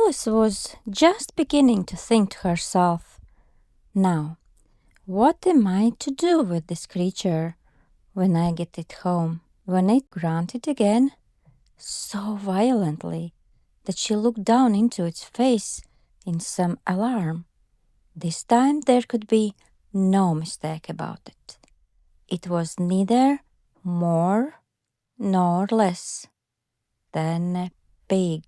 Alice was just beginning to think to herself, "Now, what am I to do with this creature when I get it home?" when it grunted again, so violently that she looked down into its face in some alarm. This time there could be no mistake about it. It was neither more nor less than a pig,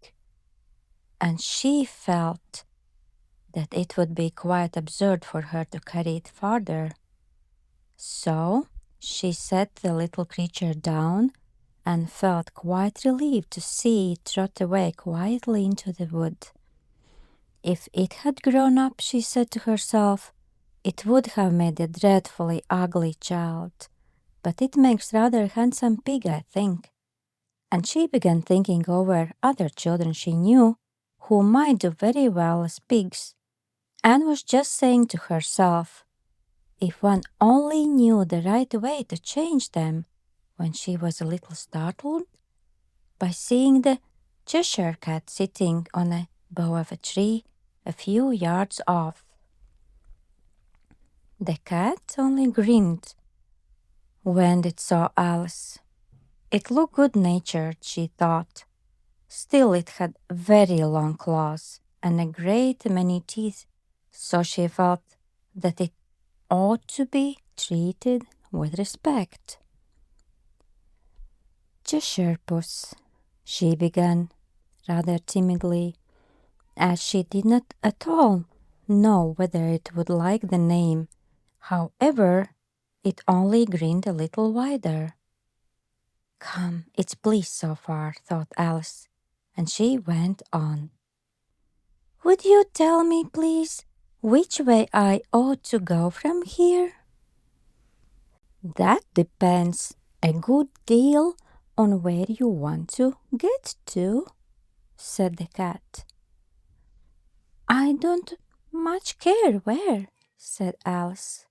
and she felt that it would be quite absurd for her to carry it farther. So she set the little creature down and felt quite relieved to see it trot away quietly into the wood. If it had grown up, she said to herself, it would have made a dreadfully ugly child, but it makes rather a handsome pig, I think. And she began thinking over other children she knew who might do very well as pigs, and was just saying to herself, if one only knew the right way to change them, when she was a little startled by seeing the Cheshire Cat sitting on a bough of a tree a few yards off. The cat only grinned when it saw Alice. It looked good-natured, she thought. Still, it had very long claws and a great many teeth, so she felt that it ought to be treated with respect. Cheshire Puss, she began, rather timidly, as she did not at all know whether it would like the name. However, it only grinned a little wider. Come, it's pleased so far, thought Alice, and she went on. Would you tell me, please, which way I ought to go from here? That depends a good deal on where you want to get to, said the cat. I don't much care where, said Alice.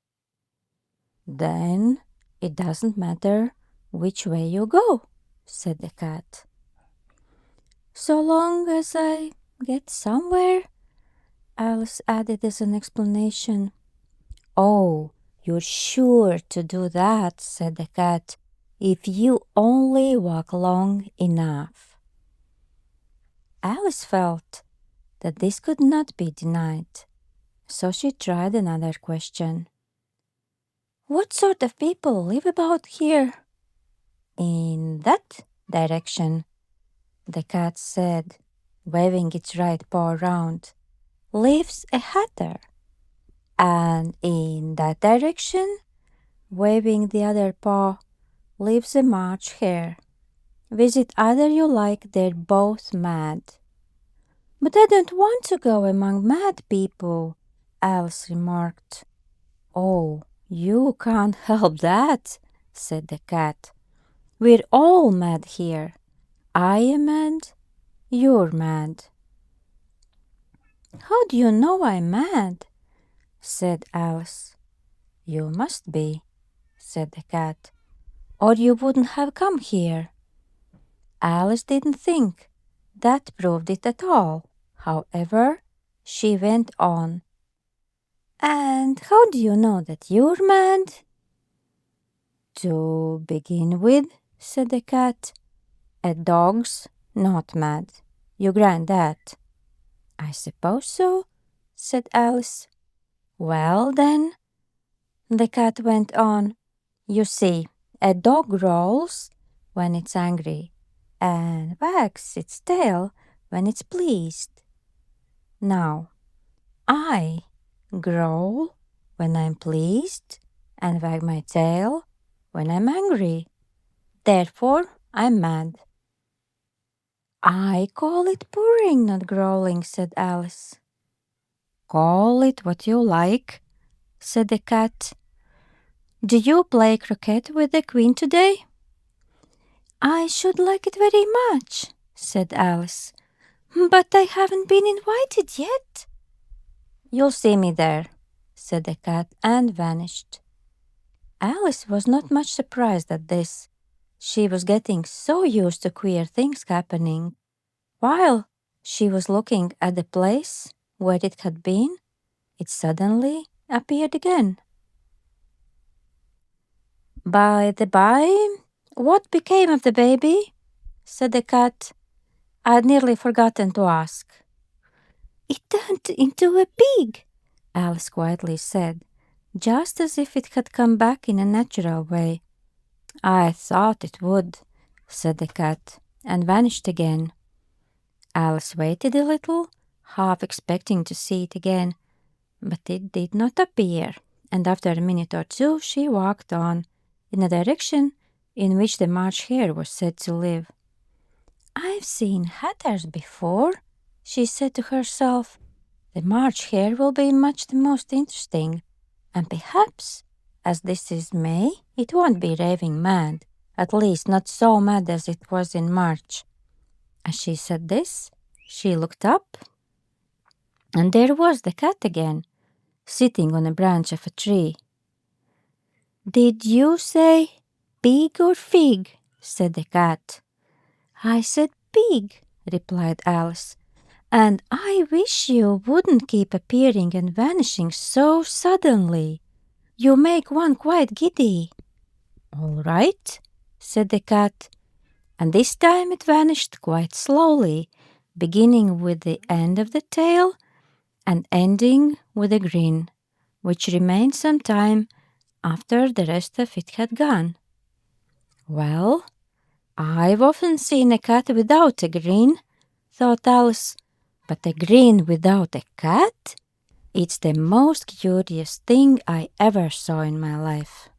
Then it doesn't matter which way you go, said the cat. So long as I get somewhere, Alice added as an explanation. Oh, you're sure to do that, said the cat, if you only walk long enough. Alice felt that this could not be denied, so she tried another question. What sort of people live about here? In that direction, the cat said, waving its right paw round, lives a hatter. And in that direction, waving the other paw, lives a March hare. Visit either you like, they're both mad. But I don't want to go among mad people, Alice remarked. Oh, you can't help that, said the cat. We're all mad here. I am mad, you're mad. How do you know I'm mad? Said Alice. You must be, said the cat, or you wouldn't have come here. Alice didn't think that proved it at all. However, she went on. And how do you know that you're mad? To begin with, said the cat, a dog's not mad. You grant that? I suppose so, said Alice. Well, then, the cat went on, you see, a dog growls when it's angry and wags its tail when it's pleased. Now, I growl when I'm pleased and wag my tail when I'm angry. Therefore, I'm mad. I call it purring, not growling, said Alice. Call it what you like, said the cat. Do you play croquet with the Queen today? I should like it very much, said Alice, but I haven't been invited yet. You'll see me there, said the cat, and vanished. Alice was not much surprised at this. She was getting so used to queer things happening, while she was looking at the place where it had been, it suddenly appeared again. "By the by, what became of the baby?" said the cat. "I'd nearly forgotten to ask." "It turned into a pig," Alice quietly said, just as if it had come back in a natural way. "I thought it would," said the cat, and vanished again. Alice waited a little, half expecting to see it again, but it did not appear, and after a minute or two she walked on, in a direction in which the March Hare was said to live. "I've seen hatters before," she said to herself. "The March Hare will be much the most interesting, and perhaps, as this is May, it won't be raving mad, at least not so mad as it was in March." As she said this, she looked up, and there was the cat again, sitting on a branch of a tree. "Did you say pig or fig?" said the cat. "I said pig," replied Alice, "and I wish you wouldn't keep appearing and vanishing so suddenly. You make one quite giddy." "All right," said the cat, and this time it vanished quite slowly, beginning with the end of the tail and ending with a grin, which remained some time after the rest of it had gone. "Well, I've often seen a cat without a grin," thought Alice, "but a grin without a cat? It's the most curious thing I ever saw in my life."